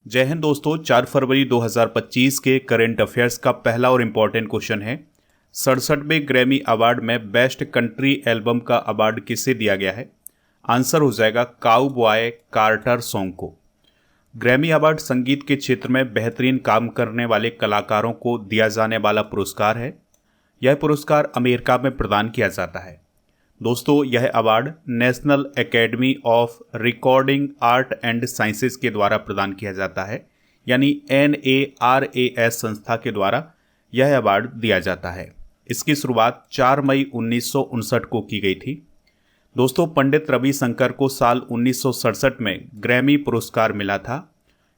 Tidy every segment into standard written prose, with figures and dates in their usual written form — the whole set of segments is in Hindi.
जय हिंद दोस्तों। 4 फरवरी 2025 के करंट अफेयर्स का पहला और इम्पॉर्टेंट क्वेश्चन है। 67वें ग्रैमी अवार्ड में बेस्ट कंट्री एल्बम का अवार्ड किसे दिया गया है? आंसर हो जाएगा काउबॉय कार्टर सॉन्ग को। ग्रैमी अवार्ड संगीत के क्षेत्र में बेहतरीन काम करने वाले कलाकारों को दिया जाने वाला पुरस्कार है। यह पुरस्कार अमेरिका में प्रदान किया जाता है। दोस्तों, यह award national academy of recording art and sciences के द्वारा प्रदान किया जाता है, यानी NARAS संस्था के द्वारा यह अवार्ड दिया जाता है। इसकी शुरुआत 4 मई 1959 को की गई थी। दोस्तों, पंडित रविशंकर को साल 1967 में ग्रैमी पुरस्कार मिला था।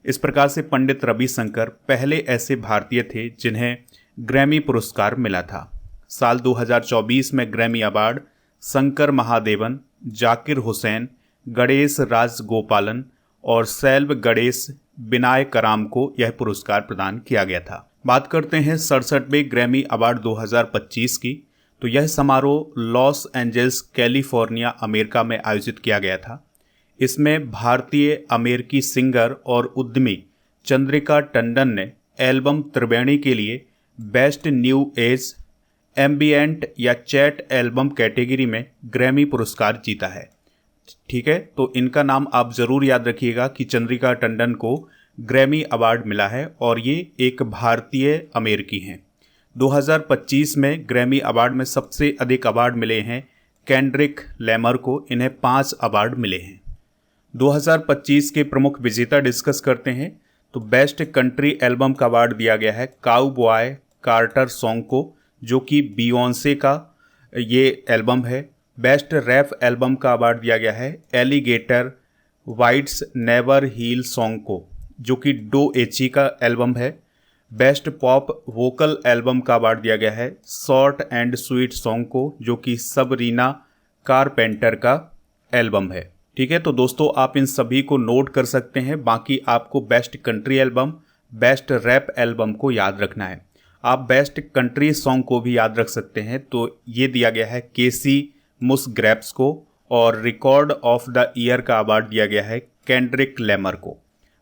इस प्रकार से पंडित रविशंकर पहले ऐसे भारतीय थे जिन्हें ग्रैमी पुरस्कार मिला था। साल 2024 में ग्रैमी अवार्ड शंकर महादेवन, जाकिर हुसैन, गणेश राजगोपालन और सैल्व गणेश विनायकराम को यह पुरस्कार प्रदान किया गया था। बात करते हैं 67वें ग्रैमी अवार्ड 2025 की। तो यह समारोह लॉस एंजल्स, कैलिफोर्निया, अमेरिका में आयोजित किया गया था। इसमें भारतीय अमेरिकी सिंगर और उद्यमी चंद्रिका टंडन ने एल्बम त्रिवेणी के लिए बेस्ट न्यू एज, एम्बिएंट या चैट एल्बम कैटेगरी में ग्रैमी पुरस्कार जीता है। ठीक है, तो इनका नाम आप ज़रूर याद रखिएगा कि चंद्रिका टंडन को ग्रैमी अवार्ड मिला है और ये एक भारतीय अमेरिकी हैं। 2025 में ग्रैमी अवार्ड में सबसे अधिक अवार्ड मिले हैं केंड्रिक लैमर को। इन्हें 5 अवार्ड मिले हैं। 2025 के प्रमुख विजेता डिस्कस करते हैं। तो बेस्ट कंट्री एल्बम का अवार्ड दिया गया है काउबॉय कार्टर सॉन्ग को, जो कि बियोंसे का ये एल्बम है। बेस्ट रैप एल्बम का अवार्ड दिया गया है alligator bites never heal song को, जो कि डो एची का एल्बम है। बेस्ट पॉप वोकल एल्बम का अवार्ड दिया गया है शॉर्ट एंड स्वीट सॉन्ग को, जो कि सबरीना कारपेंटर का एल्बम है। ठीक है, तो दोस्तों आप इन सभी को नोट कर सकते हैं। बाकी आपको best country album, best rap album को याद रखना है। आप बेस्ट कंट्री सॉन्ग को भी याद रख सकते हैं। तो ये दिया गया है केसी मुसग्रेव्स को और रिकॉर्ड ऑफ द ईयर का अवार्ड दिया गया है केंड्रिक लैमर को।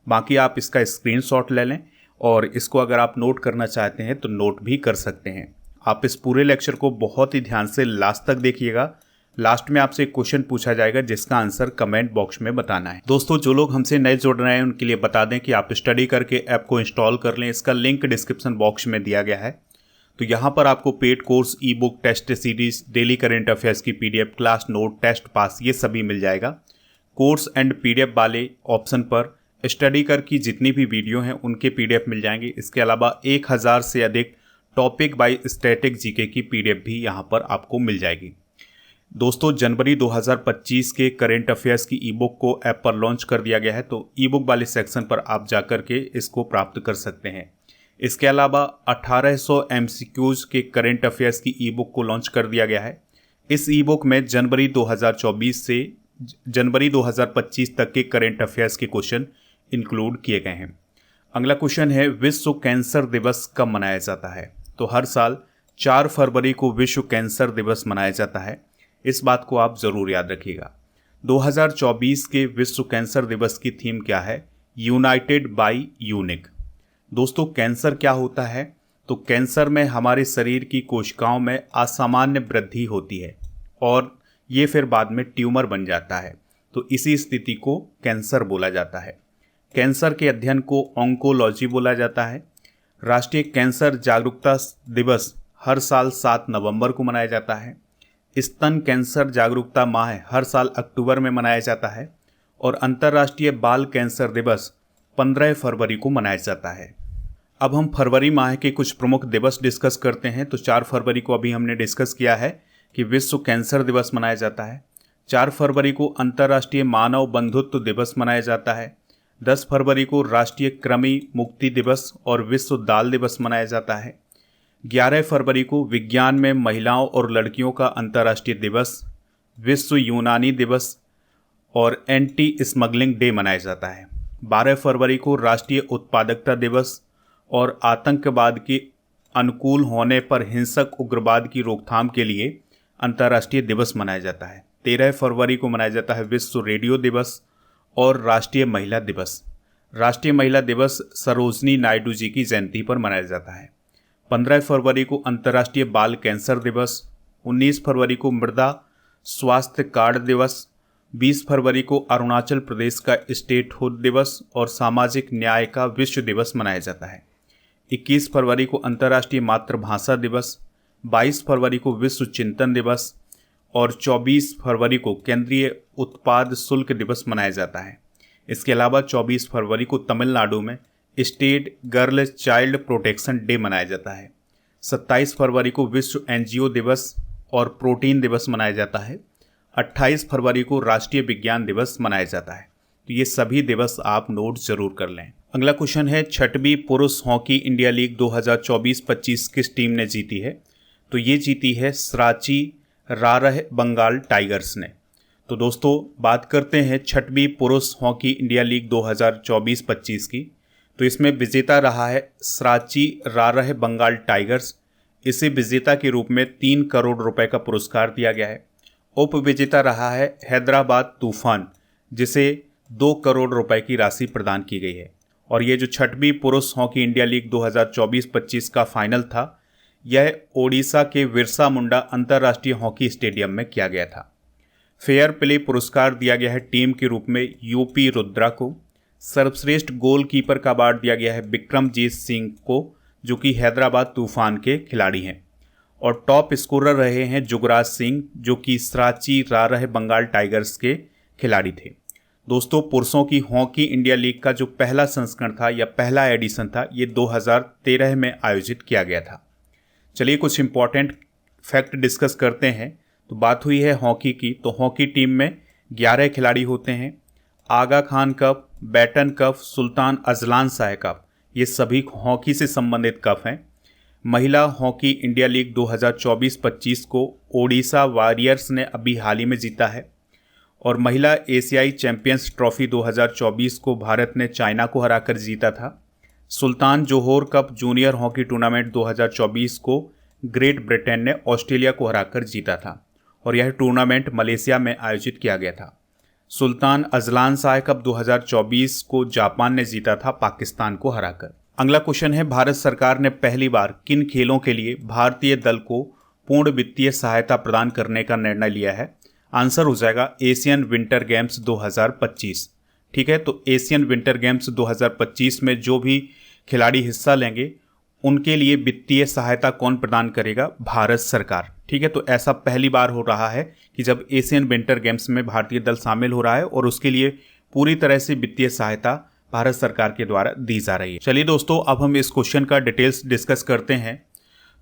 बाकी आप इसका स्क्रीनशॉट ले लें और इसको अगर आप नोट करना चाहते हैं तो नोट भी कर सकते हैं। आप इस पूरे लेक्चर को बहुत ही ध्यान से लास्ट तक देखिएगा। लास्ट में आपसे एक क्वेश्चन पूछा जाएगा जिसका आंसर कमेंट बॉक्स में बताना है। दोस्तों, जो लोग हमसे नए जुड़ रहे हैं उनके लिए बता दें कि आप स्टडी करके ऐप को इंस्टॉल कर लें। इसका लिंक डिस्क्रिप्शन बॉक्स में दिया गया है। तो यहाँ पर आपको paid course, e book, test series, daily current affairs की PDF, class note, test pass, ये सभी मिल जाएगा। कोर्स एंड PDF वाले ऑप्शन पर स्टडी कर की जितनी भी वीडियो हैं उनके PDF मिल जाएंगे। इसके अलावा 1000 से अधिक टॉपिक बाय स्टैटिक जीके की PDF भी यहाँ पर आपको मिल जाएगी। दोस्तों, जनवरी 2025 के करेंट अफेयर्स की ई बुक को ऐप पर लॉन्च कर दिया गया है। तो ई बुक वाले सेक्शन पर आप जाकर के इसको प्राप्त कर सकते हैं। इसके अलावा 1800 MCQs के करेंट अफेयर्स की ई बुक को लॉन्च कर दिया गया है। इस ई बुक में जनवरी 2024 से जनवरी 2025 तक के करेंट अफेयर्स के क्वेश्चन इंक्लूड किए गए हैं। अगला क्वेश्चन है, विश्व कैंसर दिवस कब मनाया जाता है? तो हर साल 4 फरवरी को विश्व कैंसर दिवस मनाया जाता है। इस बात को आप ज़रूर याद रखिएगा। 2024 के विश्व कैंसर दिवस की थीम क्या है? United by unique. दोस्तों, कैंसर क्या होता है? तो कैंसर में हमारे शरीर की कोशिकाओं में असामान्य वृद्धि होती है और ये फिर बाद में ट्यूमर बन जाता है। तो इसी स्थिति को कैंसर बोला जाता है। कैंसर के अध्ययन को ऑन्कोलॉजी बोला जाता है। राष्ट्रीय कैंसर जागरूकता दिवस हर साल 7 नवंबर को मनाया जाता है। स्तन कैंसर जागरूकता माह हर साल अक्टूबर में मनाया जाता है और अंतर्राष्ट्रीय बाल कैंसर दिवस 15 फरवरी को मनाया जाता है। अब हम फरवरी माह के कुछ प्रमुख दिवस डिस्कस करते हैं। तो 4 फरवरी को अभी हमने डिस्कस किया है कि विश्व कैंसर दिवस मनाया जाता है। 4 फरवरी को अंतर्राष्ट्रीय मानव बंधुत्व दिवस मनाया जाता है। 10 फरवरी को राष्ट्रीय कृमि मुक्ति दिवस और विश्व दाल दिवस मनाया जाता है। 11 फरवरी को विज्ञान में महिलाओं और लड़कियों का अंतर्राष्ट्रीय दिवस, विश्व यूनानी दिवस और एंटी स्मगलिंग डे मनाया जाता है। 12 फरवरी को राष्ट्रीय उत्पादकता दिवस और आतंकवाद के अनुकूल होने पर हिंसक उग्रवाद की रोकथाम के लिए अंतर्राष्ट्रीय दिवस मनाया जाता है। 13 फरवरी को मनाया जाता है विश्व रेडियो दिवस और राष्ट्रीय महिला दिवस। राष्ट्रीय महिला दिवस सरोजनी नायडू जी की जयंती पर मनाया जाता है। 15 फरवरी को अंतर्राष्ट्रीय बाल कैंसर दिवस, 19 फरवरी को मृदा स्वास्थ्य कार्ड दिवस, 20 फरवरी को अरुणाचल प्रदेश का स्टेटहुड दिवस और सामाजिक न्याय का विश्व दिवस मनाया जाता है। 21 फरवरी को अंतर्राष्ट्रीय मातृभाषा दिवस, 22 फरवरी को विश्व चिंतन दिवस और 24 फरवरी को केंद्रीय उत्पाद शुल्क दिवस मनाया जाता है। इसके अलावा 24 फरवरी को तमिलनाडु में state girl child protection day मनाया जाता है। 27 फरवरी को विश्व एनजीओ दिवस और प्रोटीन दिवस मनाया जाता है। 28 फरवरी को राष्ट्रीय विज्ञान दिवस मनाया जाता है। तो ये सभी दिवस आप नोट जरूर कर लें। अगला क्वेश्चन है, छठवीं पुरुष हॉकी इंडिया लीग 2024-25 किस टीम ने जीती है? तो ये जीती है सराची रारह बंगाल टाइगर्स ने। तो दोस्तों बात करते हैं छठवीं पुरुष हॉकी इंडिया लीग 2024-25 की। तो इसमें विजेता रहा है सराची रारह बंगाल टाइगर्स। इसे विजेता के रूप में 3 करोड़ रुपए का पुरस्कार दिया गया है। उप विजेता रहा है हैदराबाद तूफान, जिसे 2 करोड़ रुपए की राशि प्रदान की गई है। और ये जो छठवीं पुरुष हॉकी इंडिया लीग 2024-25 का फाइनल था, यह ओडिशा के बिरसा मुंडा अंतर्राष्ट्रीय हॉकी स्टेडियम में किया गया था। फेयर प्ले पुरस्कार दिया गया है टीम के रूप में यूपी रुद्रा को। सर्वश्रेष्ठ गोलकीपर का अवार्ड दिया गया है विक्रमजीत सिंह को, जो कि हैदराबाद तूफान के खिलाड़ी हैं। और टॉप स्कोरर रहे हैं जुगराज सिंह, जो कि सराची रारह बंगाल टाइगर्स के खिलाड़ी थे। दोस्तों पुरुषों की हॉकी इंडिया लीग का जो पहला संस्करण था या पहला एडिशन था, ये 2013 में आयोजित किया गया था। चलिए कुछ इंपॉर्टेंट फैक्ट डिस्कस करते हैं। तो बात हुई है हॉकी की, तो हॉकी टीम में 11 खिलाड़ी होते हैं। Aga Khan cup, Beighton cup, Sultan Azlan Shah cup, ये सभी हॉकी से संबंधित कप हैं। महिला हॉकी इंडिया लीग 2024-25 को ओडिशा वॉरियर्स ने अभी हाल ही में जीता है। और महिला एशियाई चैंपियंस ट्रॉफी 2024 को भारत ने चाइना को हराकर जीता था। Sultan Johor cup junior hockey tournament 2024 को ग्रेट ब्रिटेन ने ऑस्ट्रेलिया को हराकर जीता था और यह टूर्नामेंट मलेशिया में आयोजित किया गया था। सुल्तान अजलान शाह कप 2024 को जापान ने जीता था पाकिस्तान को हराकर। अगला क्वेश्चन है, भारत सरकार ने पहली बार किन खेलों के लिए भारतीय दल को पूर्ण वित्तीय सहायता प्रदान करने का निर्णय लिया है? आंसर हो जाएगा एशियन विंटर गेम्स 2025। ठीक है, तो एशियन विंटर गेम्स 2025 में जो भी खिलाड़ी हिस्सा लेंगे उनके लिए वित्तीय सहायता कौन प्रदान करेगा? भारत सरकार। ठीक है, तो ऐसा पहली बार हो रहा है कि जब एशियन विंटर गेम्स में भारतीय दल शामिल हो रहा है और उसके लिए पूरी तरह से वित्तीय सहायता भारत सरकार के द्वारा दी जा रही है। चलिए दोस्तों, अब हम इस क्वेश्चन का डिटेल्स डिस्कस करते हैं।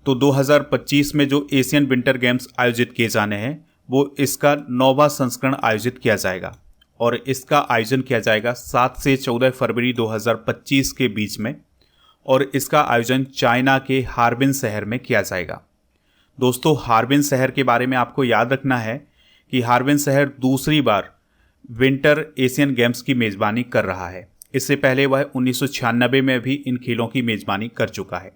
तो 2025 में जो एशियन विंटर गेम्स आयोजित किए जाने हैं, वो इसका 9वां संस्करण आयोजित किया जाएगा और इसका आयोजन किया जाएगा 7 से 14 फरवरी 2025 के बीच में और इसका आयोजन चाइना के हार्बिन शहर में किया जाएगा। दोस्तों हार्बिन शहर के बारे में आपको याद रखना है कि हार्बिन शहर दूसरी बार विंटर एशियन गेम्स की मेज़बानी कर रहा है। इससे पहले वह 1996 में भी इन खेलों की मेज़बानी कर चुका है।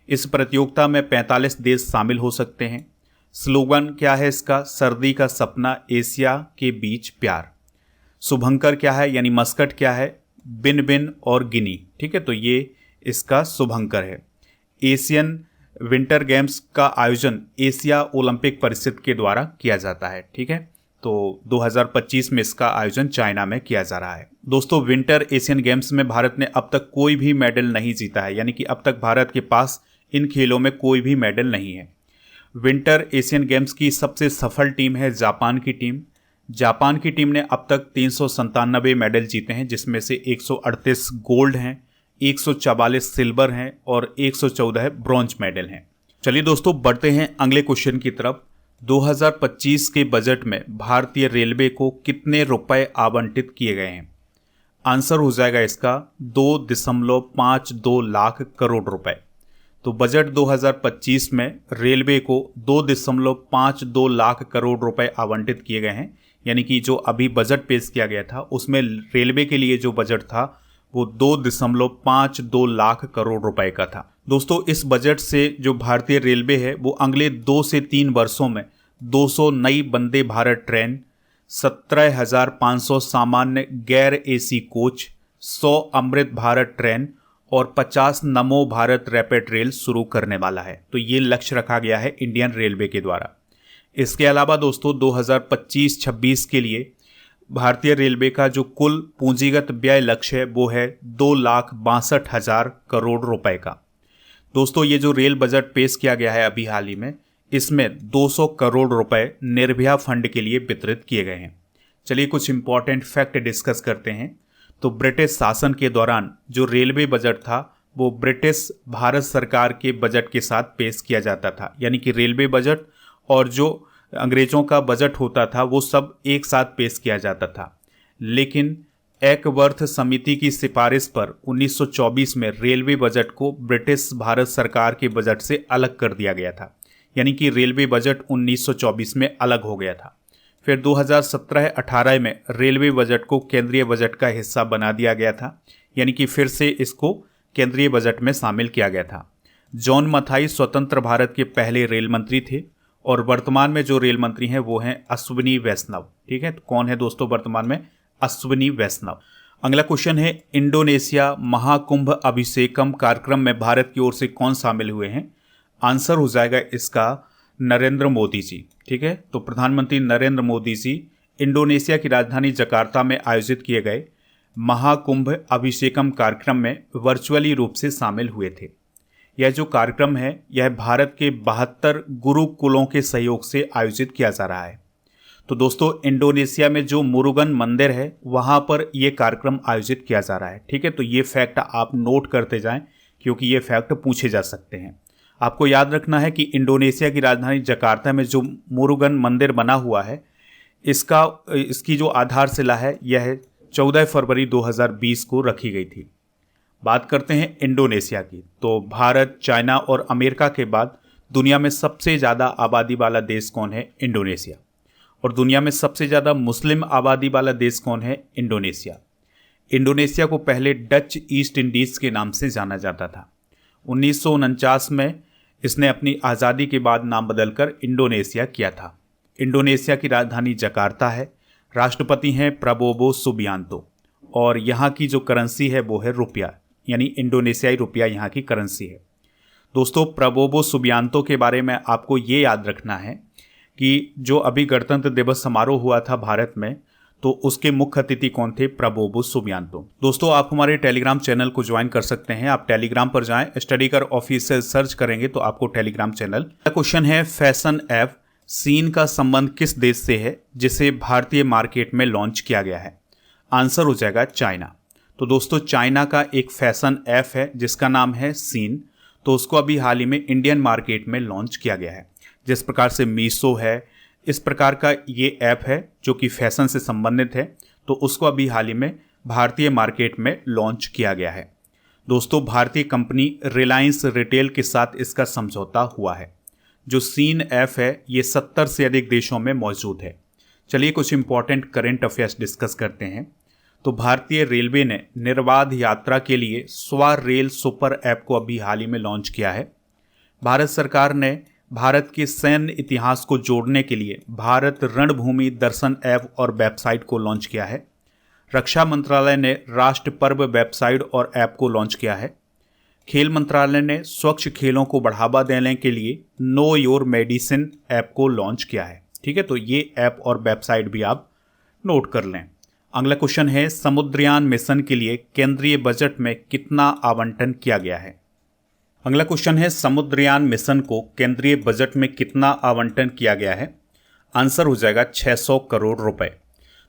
इस प्रतियोगिता में 45 देश शामिल हो सकते हैं। स्लोगन क्या है इसका? सर्दी का सपना, एशिया के बीच प्यार। शुभंकर क्या है यानी मस्कट क्या है? बिन बिन और गिनी। ठीक है, तो ये इसका शुभंकर है। एशियन विंटर गेम्स का आयोजन एशिया ओलंपिक परिषद के द्वारा किया जाता है। ठीक है, तो 2025 में इसका आयोजन चाइना में किया जा रहा है। दोस्तों विंटर एशियन गेम्स में भारत ने अब तक कोई भी मेडल नहीं जीता है, यानी कि अब तक भारत के पास इन खेलों में कोई भी मेडल नहीं है। विंटर एशियन गेम्स की सबसे सफल टीम है जापान की टीम। जापान की टीम ने अब तक 397 मेडल जीते हैं, जिसमें से 138 गोल्ड हैं, 144 सिल्वर हैं और 114 ब्रॉन्ज मेडल हैं। चलिए दोस्तों बढ़ते हैं अगले क्वेश्चन की तरफ। 2025 के बजट में भारतीय रेलवे को कितने रुपए आवंटित किए गए हैं? आंसर हो जाएगा इसका 2.52 लाख करोड़ रुपए। तो बजट 2025 में रेलवे को 2.52 लाख करोड़ रुपए आवंटित किए गए हैं, यानी कि जो अभी बजट पेश किया गया था उसमें रेलवे के लिए जो बजट था वो 2.52 लाख करोड़ रुपए का था। दोस्तों इस बजट से जो भारतीय रेलवे है वो अगले 2 से 3 वर्षों में 200 नई वंदे भारत ट्रेन, 17,500 सामान्य गैर AC coach, 100 Amrit Bharat train और 50 नमो भारत रैपिड रेल शुरू करने वाला है। तो ये लक्ष्य रखा गया है इंडियन रेलवे के द्वारा। इसके अलावा दोस्तों 2025-26 के लिए भारतीय रेलवे का जो कुल पूंजीगत व्यय लक्ष्य है वो है 2,62,000 करोड़ रुपए का। दोस्तों ये जो रेल बजट पेश किया गया है अभी हाल ही में, इसमें 200 करोड़ रुपए निर्भया फंड के लिए वितरित किए गए हैं। चलिए कुछ इंपॉर्टेंट फैक्ट डिस्कस करते हैं। तो ब्रिटिश शासन के दौरान जो रेलवे बजट था वो ब्रिटिश भारत सरकार के बजट के साथ पेश किया जाता था, यानी कि रेलवे बजट और जो अंग्रेजों का बजट होता था वो सब एक साथ पेश किया जाता था। लेकिन एकवर्थ समिति की सिफारिश पर 1924 में रेलवे बजट को ब्रिटिश भारत सरकार के बजट से अलग कर दिया गया था, यानी कि रेलवे बजट 1924 में अलग हो गया था। फिर 2017-18 में रेलवे बजट को केंद्रीय बजट का हिस्सा बना दिया गया था, यानी कि फिर से इसको केंद्रीय बजट में शामिल किया गया था। जॉन मथाई स्वतंत्र भारत के पहले रेल मंत्री थे और वर्तमान में जो रेल मंत्री हैं वो हैं अश्विनी वैष्णव। ठीक है, तो कौन है दोस्तों वर्तमान में? अश्विनी वैष्णव। अगला क्वेश्चन है, इंडोनेशिया महाकुंभ अभिषेकम कार्यक्रम में भारत की ओर से कौन शामिल हुए हैं? आंसर हो जाएगा इसका नरेंद्र मोदी जी। ठीक है, तो प्रधानमंत्री नरेंद्र मोदी जी इंडोनेशिया की राजधानी जकार्ता में आयोजित किए गए महाकुंभ अभिषेकम कार्यक्रम में वर्चुअली रूप से शामिल हुए थे। यह जो कार्यक्रम है यह भारत के 72 गुरुकुलों के सहयोग से आयोजित किया जा रहा है। तो दोस्तों इंडोनेशिया में जो मुरुगन मंदिर है वहाँ पर यह कार्यक्रम आयोजित किया जा रहा है। ठीक है, तो ये फैक्ट आप नोट करते जाएं क्योंकि ये फैक्ट पूछे जा सकते हैं। आपको याद रखना है कि इंडोनेशिया की राजधानी जकार्ता में जो मुरुगन मंदिर बना हुआ है इसकी जो आधारशिला है यह 14 फरवरी 2020 को रखी गई थी। बात करते हैं इंडोनेशिया की। तो भारत, चाइना और अमेरिका के बाद दुनिया में सबसे ज़्यादा आबादी वाला देश कौन है? इंडोनेशिया। और दुनिया में सबसे ज़्यादा मुस्लिम आबादी वाला देश कौन है? इंडोनेशिया। इंडोनेशिया को पहले डच ईस्ट इंडीज़ के नाम से जाना जाता था। 1949 में इसने अपनी आज़ादी के बाद नाम बदलकर इंडोनेशिया किया था। इंडोनेशिया की राजधानी जकार्ता है। राष्ट्रपति हैं प्रबोवो सुबियांतो और यहाँ की जो करेंसी है वो है रुपया, यानी इंडोनेशियाई रुपया यहाँ की करेंसी है। दोस्तों प्रबोवो सुबियांतो के बारे में आपको ये याद रखना है कि जो अभी गणतंत्र दिवस समारोह हुआ था भारत में, तो उसके मुख्य अतिथि कौन थे? Prabowo Subianto. दोस्तों आप हमारे टेलीग्राम चैनल को ज्वाइन कर सकते हैं। आप टेलीग्राम पर जाएं, स्टडी कर ऑफिशियल सर्च करेंगे तो आपको टेलीग्राम चैनल। क्वेश्चन है, फैशन ऐप सीन का संबंध किस देश से है जिसे भारतीय मार्केट में लॉन्च किया गया है? आंसर हो जाएगा चाइना। तो दोस्तों चाइना का एक फैशन ऐप है जिसका नाम है सीन, तो उसको अभी हाल ही में इंडियन मार्केट में लॉन्च किया गया है। जिस प्रकार से मीशो है, इस प्रकार का ये ऐप है जो कि फैशन से संबंधित है, तो उसको अभी हाल ही में भारतीय मार्केट में लॉन्च किया गया है। दोस्तों भारतीय कंपनी रिलायंस रिटेल के साथ इसका समझौता हुआ है। जो सीन ऐप है ये 70 से अधिक देशों में मौजूद है। चलिए कुछ इंपॉर्टेंट करंट अफेयर्स डिस्कस करते हैं। तो भारतीय रेलवे ने निर्बाध यात्रा के लिए स्वरेल सुपर ऐप को अभी हाल ही में लॉन्च किया है। भारत सरकार ने भारत के सैन्य इतिहास को जोड़ने के लिए भारत रणभूमि दर्शन ऐप और वेबसाइट को लॉन्च किया है। रक्षा मंत्रालय ने राष्ट्र पर्व वेबसाइट और ऐप को लॉन्च किया है। खेल मंत्रालय ने स्वच्छ खेलों को बढ़ावा देने के लिए नो योर मेडिसिन ऐप को लॉन्च किया है। ठीक है, तो ये ऐप और वेबसाइट भी आप नोट कर लें। अगला क्वेश्चन है, समुद्रयान मिशन के लिए केंद्रीय बजट में कितना आवंटन किया गया है? अगला क्वेश्चन है, समुद्रयान मिशन को केंद्रीय बजट में कितना आवंटन किया गया है? आंसर हो जाएगा 600 करोड़ रुपए।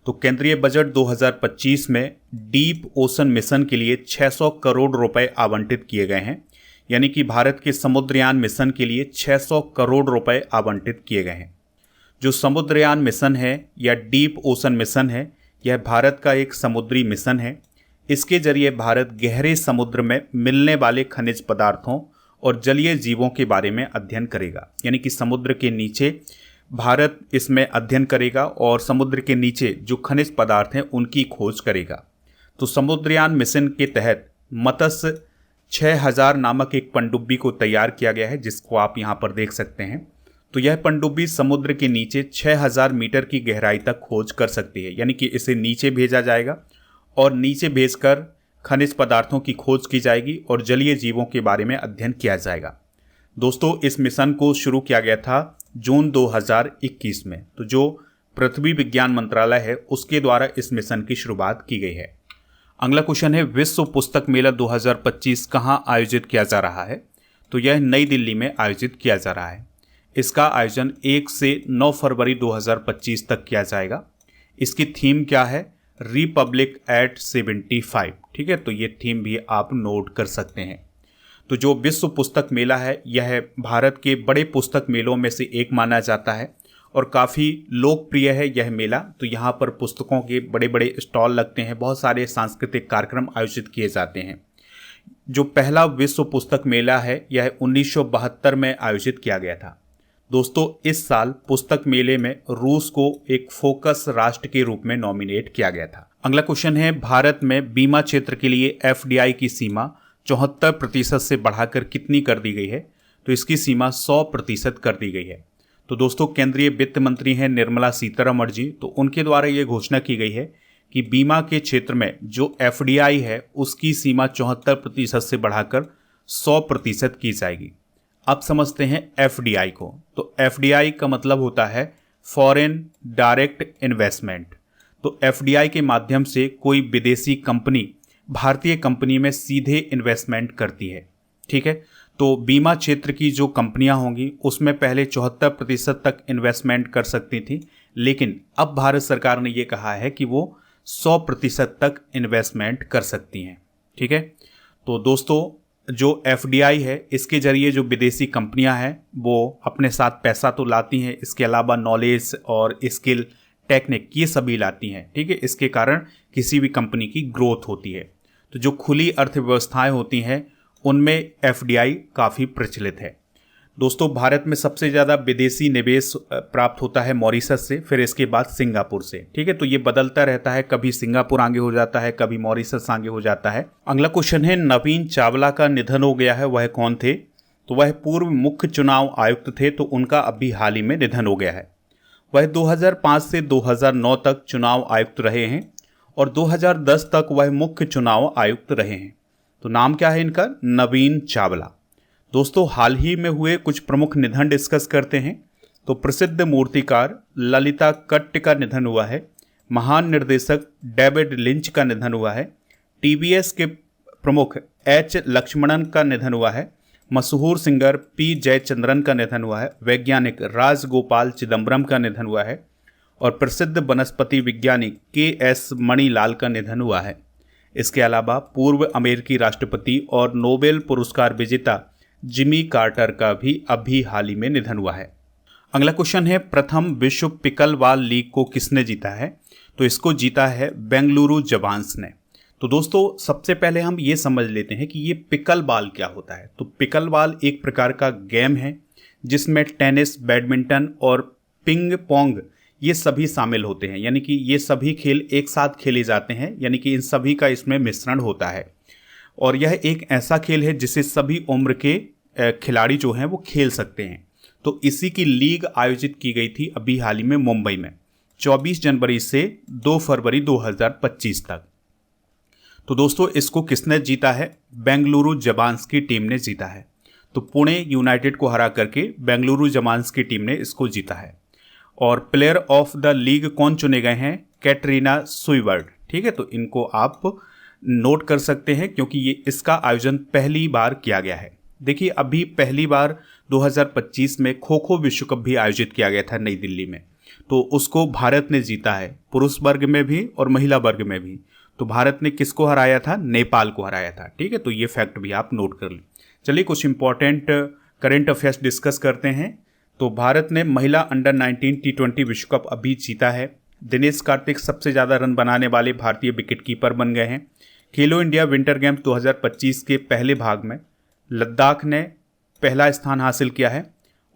तो केंद्रीय बजट 2025 में डीप ओशन मिशन के लिए 600 करोड़ रुपए आवंटित किए गए हैं, यानी कि भारत के समुद्रयान मिशन के लिए 600 करोड़ रुपए आवंटित किए गए हैं। जो समुद्रयान मिशन है या डीप ओशन मिशन है, यह भारत का एक समुद्री मिशन है। इसके जरिए भारत गहरे समुद्र में मिलने वाले खनिज पदार्थों और जलीय जीवों के बारे में अध्ययन करेगा, यानी कि समुद्र के नीचे भारत इसमें अध्ययन करेगा और समुद्र के नीचे जो खनिज पदार्थ हैं उनकी खोज करेगा। तो समुद्रयान मिशन के तहत मत्स्य 6000 नामक एक पनडुब्बी को तैयार किया गया है, जिसको आप यहाँ पर देख सकते हैं। तो यह पनडुब्बी समुद्र के नीचे 6000 मीटर की गहराई तक खोज कर सकती है, यानी कि इसे नीचे भेजा जाएगा और नीचे भेजकर खनिज पदार्थों की खोज की जाएगी और जलीय जीवों के बारे में अध्ययन किया जाएगा। दोस्तों, इस मिशन को शुरू किया गया था जून 2021 में। तो जो पृथ्वी विज्ञान मंत्रालय है उसके द्वारा इस मिशन की शुरुआत की गई है। अगला क्वेश्चन है, विश्व पुस्तक मेला 2025 कहाँ आयोजित किया जा रहा है? तो यह नई दिल्ली में आयोजित किया जा रहा है। इसका आयोजन 1 से 9 फरवरी 2025 तक किया जाएगा। इसकी थीम क्या है? Republic at 75। ठीक है, तो ये थीम भी आप नोट कर सकते हैं। तो जो विश्व पुस्तक मेला है यह भारत के बड़े पुस्तक मेलों में से एक माना जाता है और काफ़ी लोकप्रिय है यह मेला। तो यहाँ पर पुस्तकों के बड़े बड़े स्टॉल लगते हैं, बहुत सारे सांस्कृतिक कार्यक्रम आयोजित किए जाते हैं। जो पहला विश्व पुस्तक मेला है यह 1972 में आयोजित किया गया था। दोस्तों, इस साल पुस्तक मेले में रूस को एक फोकस राष्ट्र के रूप में नॉमिनेट किया गया था। अगला क्वेश्चन है, भारत में बीमा क्षेत्र के लिए एफडीआई की सीमा 74% से बढ़ाकर कितनी कर दी गई है? तो इसकी सीमा 100% कर दी गई है। तो दोस्तों, केंद्रीय वित्त मंत्री हैं निर्मला सीतारमण जी, तो उनके द्वारा ये घोषणा की गई है कि बीमा के क्षेत्र में जो एफडीआई है उसकी सीमा 74% से बढ़ाकर 100% की जाएगी। अब समझते हैं एफडीआई को। तो एफडीआई का मतलब होता है फॉरेन डायरेक्ट इन्वेस्टमेंट। तो एफडीआई के माध्यम से कोई विदेशी कंपनी भारतीय कंपनी में सीधे इन्वेस्टमेंट करती है। ठीक है, तो बीमा क्षेत्र की जो कंपनियां होंगी उसमें पहले 74% तक इन्वेस्टमेंट कर सकती थी, लेकिन अब भारत सरकार ने ये कहा है कि वो 100% तक इन्वेस्टमेंट कर सकती हैं। ठीक है, तो दोस्तों, जो एफडीआई है इसके जरिए जो विदेशी कंपनियां हैं वो अपने साथ पैसा तो लाती हैं, इसके अलावा नॉलेज और स्किल, टेक्निक, ये सभी लाती हैं। ठीक है, इसके कारण किसी भी कंपनी की ग्रोथ होती है। तो जो खुली अर्थव्यवस्थाएं होती हैं उनमें एफडीआई काफ़ी प्रचलित है। दोस्तों, भारत में सबसे ज़्यादा विदेशी निवेश प्राप्त होता है मॉरिशस से, फिर इसके बाद सिंगापुर से। ठीक है, तो ये बदलता रहता है, कभी सिंगापुर आगे हो जाता है, कभी मॉरिशस आगे हो जाता है। अगला क्वेश्चन है, नवीन चावला का निधन हो गया है, वह कौन थे? तो वह पूर्व मुख्य चुनाव आयुक्त थे, तो उनका अभी हाल ही में निधन हो गया है। वह 2005 से 2009 तक चुनाव आयुक्त रहे हैं और 2010 तक वह मुख्य चुनाव आयुक्त रहे हैं। तो नाम क्या है इनका? नवीन चावला। दोस्तों, हाल ही में हुए कुछ प्रमुख निधन डिस्कस करते हैं। तो प्रसिद्ध मूर्तिकार ललिता कट्ट का निधन हुआ है। महान निर्देशक डेविड लिंच का निधन हुआ है। टीवीएस के प्रमुख एच लक्ष्मणन का निधन हुआ है। मशहूर सिंगर पी जयचंद्रन का निधन हुआ है। वैज्ञानिक राजगोपाल चिदम्बरम का निधन हुआ है और प्रसिद्ध वनस्पति वैज्ञानिक के.एस. मणिलाल का निधन हुआ है। इसके अलावा पूर्व अमेरिकी राष्ट्रपति और नोबेल पुरस्कार विजेता जिमी कार्टर का भी अभी हाल ही में निधन हुआ है। अगला क्वेश्चन है, प्रथम विश्व पिकलबॉल लीग को किसने जीता है? तो इसको जीता है बेंगलुरु जवान्स ने। तो दोस्तों, सबसे पहले हम ये समझ लेते हैं कि ये पिकलबॉल क्या होता है। तो पिकलबॉल एक प्रकार का गेम है जिसमें टेनिस, बैडमिंटन और पिंग पोंग ये सभी शामिल होते हैं, यानी कि ये सभी खेल एक साथ खेले जाते हैं, यानी कि इन सभी का इसमें मिश्रण होता है। और यह एक ऐसा खेल है जिसे सभी उम्र के खिलाड़ी जो हैं वो खेल सकते हैं। तो इसी की लीग आयोजित की गई थी अभी हाल ही में मुंबई में 24 जनवरी से 2 फरवरी 2025 तक। तो दोस्तों, इसको किसने जीता है? बेंगलुरु जवान्स की टीम ने जीता है। तो पुणे यूनाइटेड को हरा करके बेंगलुरु जवान्स की टीम ने इसको जीता है। और प्लेयर ऑफ द लीग कौन चुने गए हैं? कैटरीना सुइवर्ड। ठीक है, तो इनको आप नोट कर सकते हैं क्योंकि ये इसका आयोजन पहली बार किया गया है। देखिए, अभी पहली बार 2025 में खो खो विश्व कप भी आयोजित किया गया था नई दिल्ली में, तो उसको भारत ने जीता है, पुरुष वर्ग में भी और महिला वर्ग में भी। तो भारत ने किसको हराया था? नेपाल को हराया था। ठीक है, तो ये फैक्ट भी आप नोट कर लें। चलिए कुछ इंपॉर्टेंट करंट अफेयर्स डिस्कस करते हैं। तो भारत ने महिला अंडर 19 T20 विश्व कप अभी जीता है। दिनेश कार्तिक सबसे ज़्यादा रन बनाने वाले भारतीय विकेटकीपर बन गए हैं। खेलो इंडिया विंटर गेम्स 2025 के पहले भाग में लद्दाख ने पहला स्थान हासिल किया है।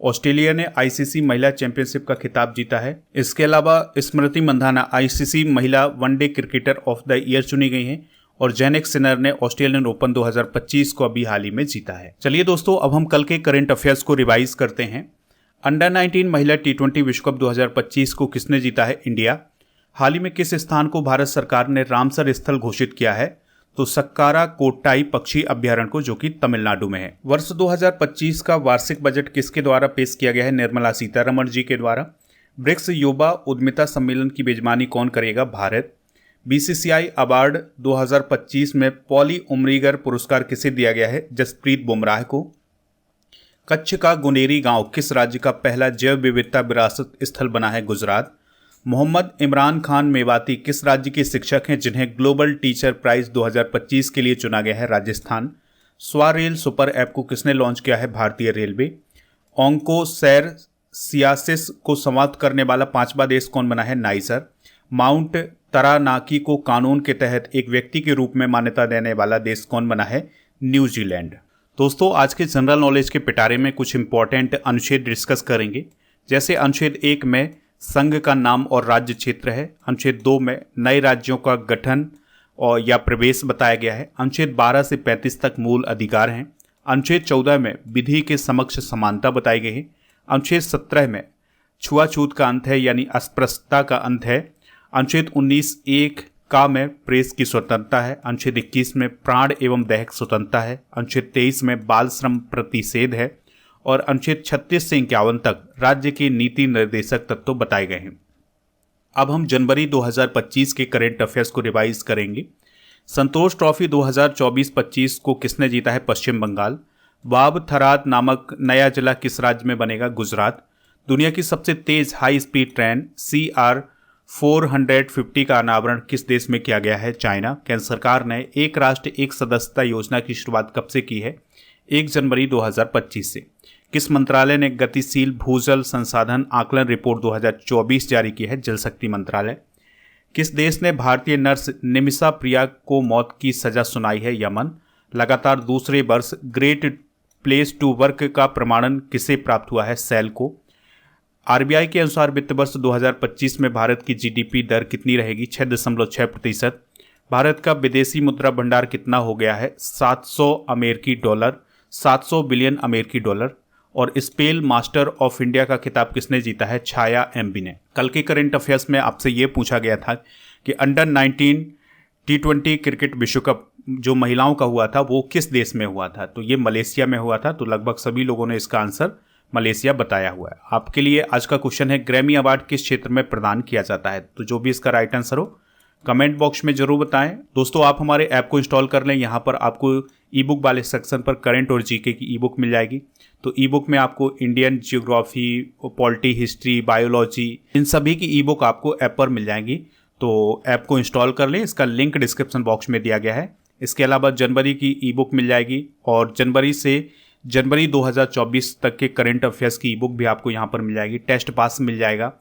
ऑस्ट्रेलिया ने आईसीसी महिला चैंपियनशिप का खिताब जीता है। इसके अलावा स्मृति मंधाना आईसीसी महिला one day cricketer of the year चुनी गई हैं और जेनिक सिनर ने ऑस्ट्रेलियन ओपन 2025 को अभी हाल ही में जीता है। चलिए दोस्तों, अब हम कल के करंट अफेयर्स को रिवाइज करते हैं। अंडर 19 महिला T20 विश्व कप 2025 को किसने जीता है? इंडिया। हाल ही में किस स्थान को भारत सरकार ने रामसर स्थल घोषित किया है? तो सक्कारा कोट्टाई पक्षी अभ्यारण्य को, जो कि तमिलनाडु में है। वर्ष 2025 का वार्षिक बजट किसके द्वारा पेश किया गया है? निर्मला सीतारमण जी के द्वारा। ब्रिक्स युवा उद्यमिता सम्मेलन की मेजबानी कौन करेगा? भारत। बीसीसीआई अवार्ड 2025 में पॉली उमरीगर पुरस्कार किसे दिया गया है? जसप्रीत बुमराह को। कच्छ का गुनेरी गांव किस राज्य का पहला जैव विविधता विरासत स्थल बना है? गुजरात। मोहम्मद इमरान खान मेवाती किस राज्य के शिक्षक हैं जिन्हें ग्लोबल टीचर प्राइज 2025 के लिए चुना गया है? राजस्थान। स्वारेल सुपर ऐप को किसने लॉन्च किया है? भारतीय रेलवे। ऑन्कोसैरसियासिस को समाप्त करने वाला 5वां देश कौन बना है? नाइजर। माउंट तरानाकी को कानून के तहत एक व्यक्ति के रूप में मान्यता देने वाला देश कौन बना है? न्यूजीलैंड। दोस्तों, आज के जनरल नॉलेज के पिटारे में कुछ इंपॉर्टेंट अनुच्छेद डिस्कस करेंगे। जैसे अनुच्छेद 1 में संघ का नाम और राज्य क्षेत्र है। अनुच्छेद 2 में नए राज्यों का गठन और या प्रवेश बताया गया है। अनुच्छेद 12 से 35 तक मूल अधिकार हैं। अनुच्छेद 14 में विधि के समक्ष समानता बताई गई है। अनुच्छेद 17 में छुआछूत का अंत है, यानी अस्पृश्यता का अंत है। अनुच्छेद 19(1) का में प्रेस की स्वतंत्रता है। अनुच्छेद 21 में प्राण एवं दैहिक स्वतंत्रता है। अनुच्छेद 23 में बाल श्रम प्रतिषेध है और अनुच्छेद 36 से 51 तक राज्य के नीति निर्देशक तत्व बताए गए हैं। अब हम जनवरी 2025 के करेंट अफेयर्स को रिवाइज करेंगे। संतोष ट्रॉफी 2024-25 को किसने जीता है? पश्चिम बंगाल। वाब थराद नामक नया जिला किस राज्य में बनेगा? गुजरात। दुनिया की सबसे तेज हाई स्पीड ट्रेन CR450 का अनावरण किस देश में किया गया है? चाइना। केंद्र सरकार ने एक राष्ट्र एक सदस्यता योजना की शुरुआत कब से की है? 1 जनवरी 2025 से। किस मंत्रालय ने गतिशील भूजल संसाधन आकलन रिपोर्ट 2024 जारी की है? जल शक्ति मंत्रालय। किस देश ने भारतीय नर्स निमिषा प्रिया को मौत की सजा सुनाई है? यमन। लगातार दूसरे वर्ष ग्रेट प्लेस टू वर्क का प्रमाणन किसे प्राप्त हुआ है? सेल को। आरबीआई के अनुसार वित्त वर्ष 2025 में भारत की जीडीपी दर कितनी रहेगी? 6.6%। भारत का विदेशी मुद्रा भंडार कितना हो गया है? 700 बिलियन अमेरिकी डॉलर। और स्पेल मास्टर ऑफ इंडिया का खिताब किसने जीता है? छाया एमबी ने। कल के करंट अफेयर्स में आपसे ये पूछा गया था कि अंडर 19 T20 क्रिकेट विश्व कप जो महिलाओं का हुआ था वो किस देश में हुआ था? तो ये मलेशिया में हुआ था। तो लगभग सभी लोगों ने इसका आंसर मलेशिया बताया हुआ है। आपके लिए आज का क्वेश्चन है, ग्रैमी अवार्ड किस क्षेत्र में प्रदान किया जाता है? तो जो भी इसका राइट आंसर हो कमेंट बॉक्स में जरूर बताएं। दोस्तों, आप हमारे ऐप को इंस्टॉल कर लें। यहाँ पर आपको ई बुक वाले सेक्शन पर करंट और जीके की ई बुक मिल जाएगी। तो ई बुक में आपको Indian geography, polity, history, biology, इन सभी की ई बुक आपको ऐप पर मिल जाएंगी। तो ऐप को इंस्टॉल कर लें, इसका लिंक डिस्क्रिप्शन बॉक्स में दिया गया है। इसके अलावा जनवरी की ई बुक मिल जाएगी और जनवरी से जनवरी 2024 तक के करंट अफेयर्स की ई बुक भी आपको यहाँ पर मिल जाएगी। टेस्ट पास मिल जाएगा।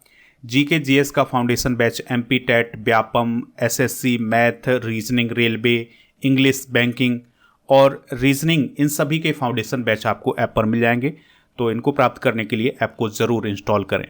जीके जीएस का foundation batch, MP TET, Vyapam, SSC, math, reasoning, railway, English, banking और रीजनिंग, इन सभी के फाउंडेशन बैच आपको ऐप पर मिल जाएंगे। तो इनको प्राप्त करने के लिए ऐप को ज़रूर इंस्टॉल करें।